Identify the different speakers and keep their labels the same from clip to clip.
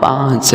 Speaker 1: 5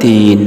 Speaker 1: 3،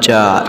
Speaker 1: 4،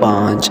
Speaker 1: 5،